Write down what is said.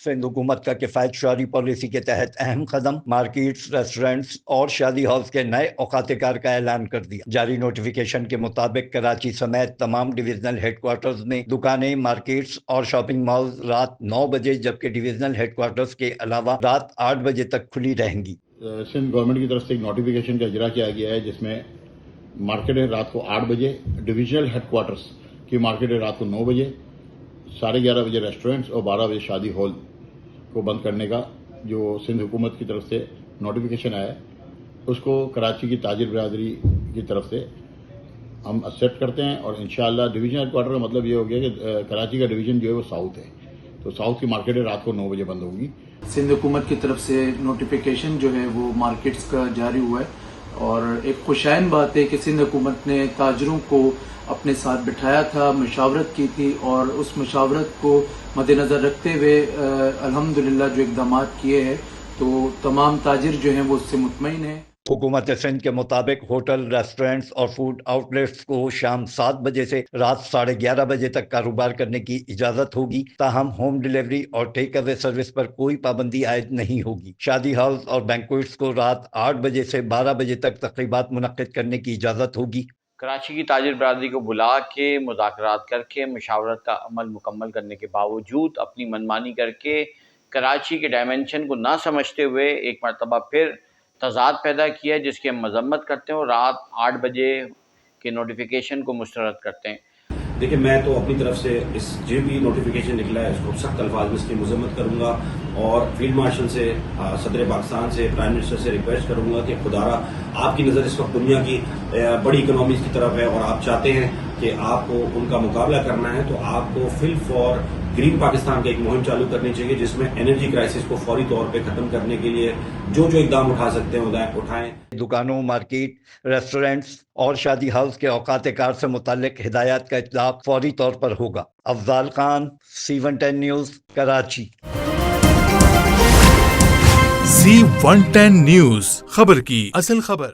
سندھ حکومت کا کفایت شعاری پالیسی کے تحت اہم قدم، مارکیٹس، ریسٹورنٹس اور شادی ہالز کے نئے اوقات کار کا اعلان کر دیا۔ جاری نوٹیفیکیشن کے مطابق کراچی سمیت تمام ڈویژنل ہیڈ کوارٹرز میں دکانیں، مارکیٹس اور شاپنگ مالز رات 9 بجے جبکہ ڈویژنل ہیڈ کوارٹرز کے علاوہ رات 8 بجے تک کھلی رہیں گی۔ سندھ گورنمنٹ کی طرف سے ایک نوٹیفیکیشن کا اجرا کیا گیا ہے جس میں مارکیٹیں رات کو 8 بجے، ڈویژنل ہیڈ کوارٹرز کی مارکیٹیں رات کو 9 بجے، 11:30 بجے ریسٹورنٹس اور 12 بجے شادی ہال کو بند کرنے کا جو سندھ حکومت کی طرف سے نوٹیفیکیشن آیا ہے اس کو کراچی کی تاجر برادری کی طرف سے ہم ایکسیپٹ کرتے ہیں، اور انشاءاللہ ڈویژن ہیڈ کوارٹر کا مطلب یہ ہو گیا کہ کراچی کا ڈویژن جو ہے وہ ساؤتھ ہے، تو ساؤتھ کی مارکیٹیں رات کو 9 بجے بند ہوگی۔ سندھ حکومت کی طرف سے نوٹیفیکیشن جو ہے وہ مارکیٹس کا جاری ہوا ہے، اور ایک خوشائن بات ہے کہ سندھ حکومت نے تاجروں کو اپنے ساتھ بٹھایا تھا، مشاورت کی تھی، اور اس مشاورت کو مد نظر رکھتے ہوئے الحمدللہ جو اقدامات کیے ہیں تو تمام تاجر جو ہیں وہ اس سے مطمئن ہیں۔ حکومت سندھ کے مطابق ہوٹل، ریسٹورنٹس اور فوڈ آؤٹ لیٹس کو شام 7 بجے سے رات 11:30 بجے تک کاروبار کرنے کی اجازت ہوگی، تاہم ہوم ڈیلیوری اور ٹیک اوے سروس پر کوئی پابندی عائد نہیں ہوگی۔ شادی ہالز اور بینکویٹس کو رات 8 بجے سے 12 بجے تک تقریبات منعقد کرنے کی اجازت ہوگی۔ کراچی کی تاجر برادری کو بلا کے مذاکرات کر کے مشاورت کا عمل مکمل کرنے کے باوجود اپنی منمانی کر کے کراچی کے ڈائمنشن کو نہ سمجھتے ہوئے ایک مرتبہ پھر تضاد پیدا کیا ہے، جس کی ہم مذمت کرتے ہیں اور رات 8 بجے کے نوٹیفیکیشن کو مسترد کرتے ہیں۔ دیکھیں، میں تو اپنی طرف سے اس جو بھی نوٹیفیکیشن نکلا ہے اس کو سخت الفاظ میں اس کی مذمت کروں گا، اور فیلڈ مارشل سے، صدر پاکستان سے، پرائم منسٹر سے ریکویسٹ کروں گا کہ خدارا آپ کی نظر اس وقت دنیا کی بڑی اکنامیز کی طرف ہے اور آپ چاہتے ہیں کہ آپ کو ان کا مقابلہ کرنا ہے، تو آپ کو فل فار گرین پاکستان کا ایک مہم چالو کرنی چاہیے جس میں انرجی کرائسس کو فوری طور پہ ختم کرنے کے لیے جو اقدام اٹھا سکتے ہیں اٹھائیں۔ دکانوں، مارکیٹ، ریسٹورنٹس اور شادی ہاؤس کے اوقات کار سے متعلق ہدایات کا اطلاق فوری طور پر ہوگا۔ Afzal Khan, C110 news, Karachi. C110 news, خبر کی اصل خبر۔